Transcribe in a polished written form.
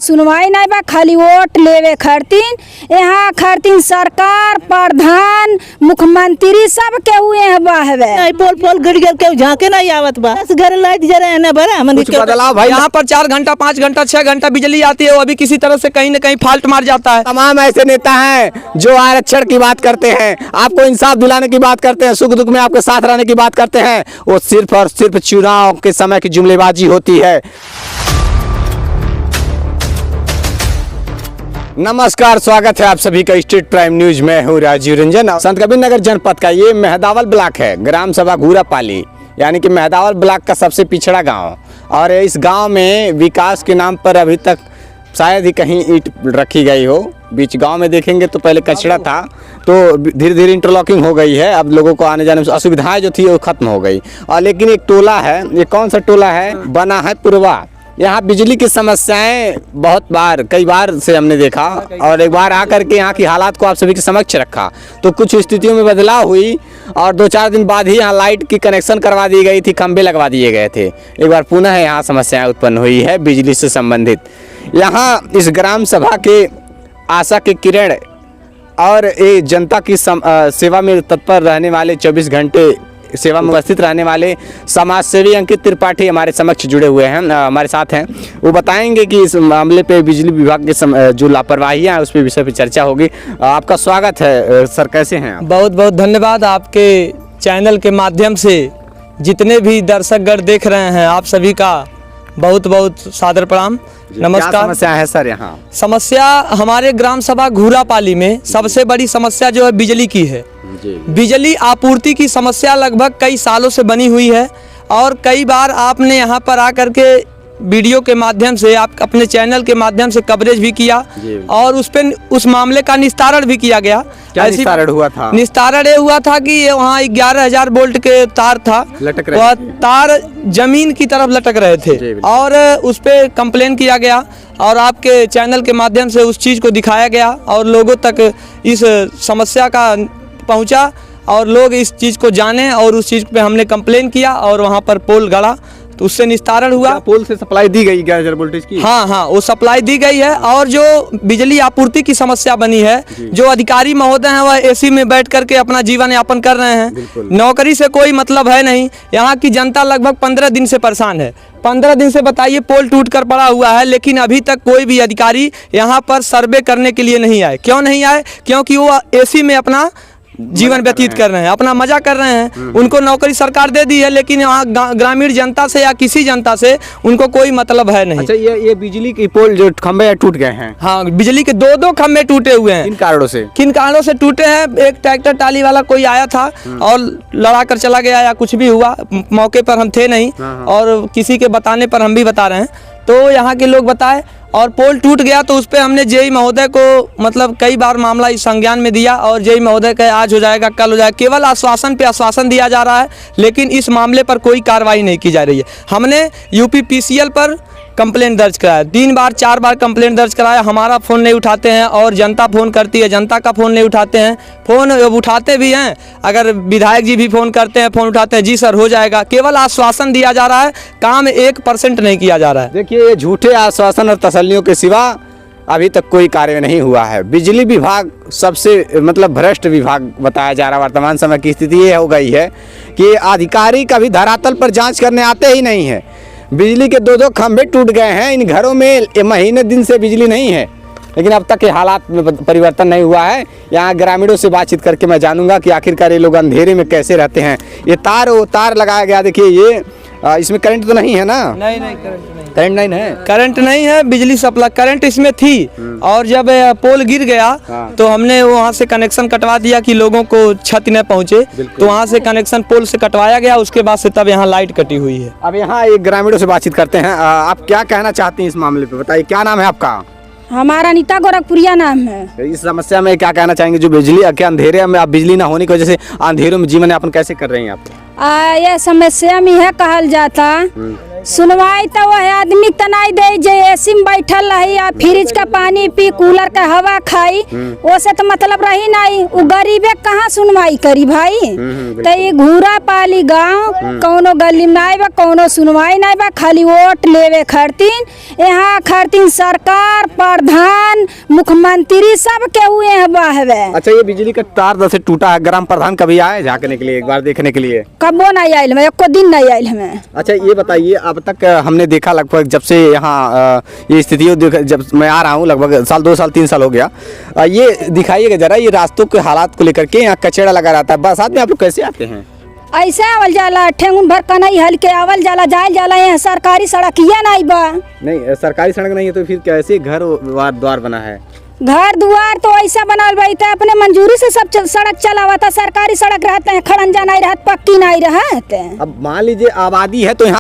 सुनवाई नहीं बा, खाली वोट लेवे खरतीन। यहाँ खरतीन सरकार प्रधान मुख्यमंत्री सब के हुए हैं बाहवे। पोल पोल गिर गिर के झांके नहीं आवत बा, घर लाइट जरा है ना भरा हमन कुछ बदलाव भाई। यहाँ पर 4 घंटा 5 घंटा 6 घंटा बिजली आती है, वो अभी किसी तरह से कहीं न कहीं फाल्ट मार जाता है। तमाम ऐसे नेता हैं जो आरक्षण की बात करते हैं, आपको इंसाफ दिलाने की बात करते हैं, सुख दुख में आपके साथ रहने की बात करते हैं, वो सिर्फ और सिर्फ चुनाव के समय की जुमलेबाजी होती है। नमस्कार, स्वागत है आप सभी का स्टेट प्राइम न्यूज में। हूँ राजीव रंजन। संत कबीर नगर जनपद का ये मेहदावल ब्लॉक है, ग्राम सभा घूरापाली, यानी कि मेहदावल ब्लॉक का सबसे पिछड़ा गांव। और इस गांव में विकास के नाम पर अभी तक शायद ही कहीं ईंट रखी गई हो। बीच गांव में देखेंगे तो पहले कचरा था, तो धीरे धीरे इंटरलॉकिंग हो गई है। अब लोगों को आने जाने में असुविधाएं जो थी वो खत्म हो गई। और लेकिन एक टोला है, ये कौन सा टोला है, बना है पुरवा। यहाँ बिजली की समस्याएं बहुत बार, कई बार से हमने देखा, और एक बार आकर के यहाँ की हालात को आप सभी के समक्ष रखा, तो कुछ स्थितियों में बदलाव हुई और 2-4 दिन बाद ही यहाँ लाइट की कनेक्शन करवा दी गई थी, खंभे लगवा दिए गए थे। एक बार पुनः यहाँ समस्याएं उत्पन्न हुई है बिजली से संबंधित। यहाँ इस ग्राम सभा के आशा की किरण और ये जनता की सेवा में तत्पर रहने वाले, 24 घंटे सेवा में उपस्थित रहने वाले समाज सेवी अंकित त्रिपाठी हमारे समक्ष जुड़े हुए हैं, हमारे साथ हैं। वो बताएंगे कि इस मामले पे बिजली विभाग के जो लापरवाहियां हैं उस पे विषय पे चर्चा होगी। आपका स्वागत है सर, कैसे हैं आप? बहुत बहुत धन्यवाद। आपके चैनल के माध्यम से जितने भी दर्शकगण देख रहे हैं, आप सभी का बहुत बहुत सादर प्रणाम, नमस्कार। क्या समस्या है सर यहाँ? समस्या हमारे ग्राम सभा घूरापाली में सबसे बड़ी समस्या जो है बिजली की है। बिजली आपूर्ति की समस्या लगभग कई सालों से बनी हुई है, और कई बार आपने यहाँ पर आकर के वीडियो के माध्यम से, आप अपने चैनल के माध्यम से कवरेज भी किया, और उस मामले का निस्तारण भी किया गया। क्या निस्तारण हुआ था? निस्तारण ये हुआ था कि ये वहाँ 11,000 वोल्ट के तार था, वह तार जमीन की तरफ लटक रहे थे, और उस पर कंप्लेन किया गया, और आपके चैनल के माध्यम से उस चीज़ को दिखाया गया, और लोगों तक इस समस्या का पहुंचा, और लोग इस चीज़ को जाने, और उस चीज़ पे हमने कंप्लेन किया, और वहाँ पर पोल गड़ा, तो उससे निस्तारण हुआ। पोल से सप्लाई दी गई 11,000 वोल्टेज की? हाँ, वो सप्लाई दी गई है। और जो बिजली आपूर्ति की समस्या बनी है, जो अधिकारी महोदय हैं वह एसी में बैठ करके अपना जीवन यापन कर रहे हैं, नौकरी से कोई मतलब है नहीं। यहाँ की जनता लगभग 15 दिन से परेशान है। 15 दिन से बताइए, पोल टूट कर पड़ा हुआ है, लेकिन अभी तक कोई भी अधिकारी यहाँ पर सर्वे करने के लिए नहीं आए। क्यों नहीं आए? क्योंकि वो एसी में अपना जीवन व्यतीत कर रहे हैं, अपना मजा कर रहे हैं। उनको नौकरी सरकार दे दी है, लेकिन यहाँ ग्रामीण जनता से या किसी जनता से उनको कोई मतलब है नहीं। अच्छा, ये बिजली की पोल जो खंभे टूट गए हैं? हाँ, बिजली के 2-2 खंभे टूटे हुए हैं। किन कारणों से? किन कारणों से टूटे हैं? एक ट्रैक्टर टाली वाला कोई आया था और लड़ा कर चला गया, या कुछ भी हुआ, मौके पर हम थे नहीं, और किसी के बताने पर हम भी बता रहे हैं, तो यहाँ के लोग बताए, और पोल टूट गया। तो उस पर हमने जेई महोदय को मतलब कई बार मामला इस संज्ञान में दिया, और जेई महोदय कहे आज हो जाएगा, कल हो जाएगा। केवल आश्वासन पे आश्वासन दिया जा रहा है, लेकिन इस मामले पर कोई कार्रवाई नहीं की जा रही है। हमने यूपीपीसीएल पर कंप्लेंट दर्ज कराया, 3 बार 4 बार कंप्लेंट दर्ज कराया, हमारा फ़ोन नहीं उठाते हैं, और जनता फ़ोन करती है, जनता का फ़ोन नहीं उठाते हैं। फ़ोन उठाते भी हैं, अगर विधायक जी भी फ़ोन करते हैं, फ़ोन उठाते हैं, जी सर हो जाएगा। केवल आश्वासन दिया जा रहा है, काम 1% नहीं किया जा रहा है। देखिए, ये झूठे आश्वासन और तसल्लियों के सिवा अभी तक कोई कार्य नहीं हुआ है। बिजली विभाग सबसे मतलब भ्रष्ट विभाग बताया जा रहा है। वर्तमान समय की स्थिति ये हो गई है कि अधिकारी कभी धरातल पर जाँच करने आते ही नहीं है। बिजली के 2-2 खंभे टूट गए हैं, इन घरों में महीने दिन से बिजली नहीं है, लेकिन अब तक के हालात में परिवर्तन नहीं हुआ है। यहाँ ग्रामीणों से बातचीत करके मैं जानूंगा कि आखिरकार ये लोग अंधेरे में कैसे रहते हैं। ये तार लगाया गया, देखिए ये, इसमें करंट तो नहीं है ना? नहीं, करंट नहीं है। करंट नहीं है, बिजली सप्लाई करंट इसमें थी, और जब पोल गिर गया तो हमने वहाँ से कनेक्शन कटवा दिया कि लोगों को क्षति न पहुँचे, तो वहाँ से कनेक्शन पोल से कटवाया गया। उसके बाद से तब यहाँ लाइट कटी हुई है। अब यहाँ एक ग्रामीणों से बातचीत करते हैं। आप क्या कहना चाहते हैं इस मामले पे, बताइए। क्या नाम है आपका? हमारा नीता गोरखपुरिया नाम है। इस समस्या में क्या कहना चाहेंगे, जो बिजली के अंधेरे में, आप बिजली ना होने की वजह से अंधेरों में जीवन यापन कैसे कर रहे हैं आप? यह समस्या में है कहल जाता सुनवाई तो वह आदमी तनाई दे जे एसी में बैठल रही या फ्रिज का पानी पी कूलर का हवा खाई ओसे तो मतलब रही नहीं। उ गरीबे कहाँ सुनवाई करी भाई। तो ये घूरा पाली गांव कौनो गली में नहीं बा, कौनो सुनवाई नहीं बा, खाली वोट लेवे खरतीन। यहाँ खरतीन सरकार प्रधान मुख्यमंत्री सब के हुए हैं बाहवे। अच्छा, ये बिजली का तार जैसे टूटा है, ग्राम प्रधान कभी आए झांकने के लिए, एक बार देखने के लिए? कबो नहीं आयल हमें, एको दिन नहीं आयल हमें। अच्छा, ये बताइए, अब तक हमने देखा लगभग जब से यहाँ ये स्थिति जब मैं आ रहा हूँ, लगभग साल 2 साल 3 साल हो गया। ये दिखाइएगा जरा, ये रास्तों के हालात को लेकर के यहाँ कचरा लगा रहता है। बरसात में आप लोग कैसे आते हैं? ऐसे आवल जाला, ठेंगुन भर कनई हल्के आवल जाला, जायल जाला। यहाँ सरकारी सड़क ये नहीं बा। नहीं, सरकारी सड़क नहीं है तो फिर कैसे घर द्वार बना है? घर दुआर तो ऐसा बनावल बा, इतना अपने मंजूरी से सब सड़क चलावा था। सरकारी सड़क रहते हैं, खड़ंजा नहीं रहत, पक्की नहीं रहत। अब मान लीजिए आबादी है तो यहाँ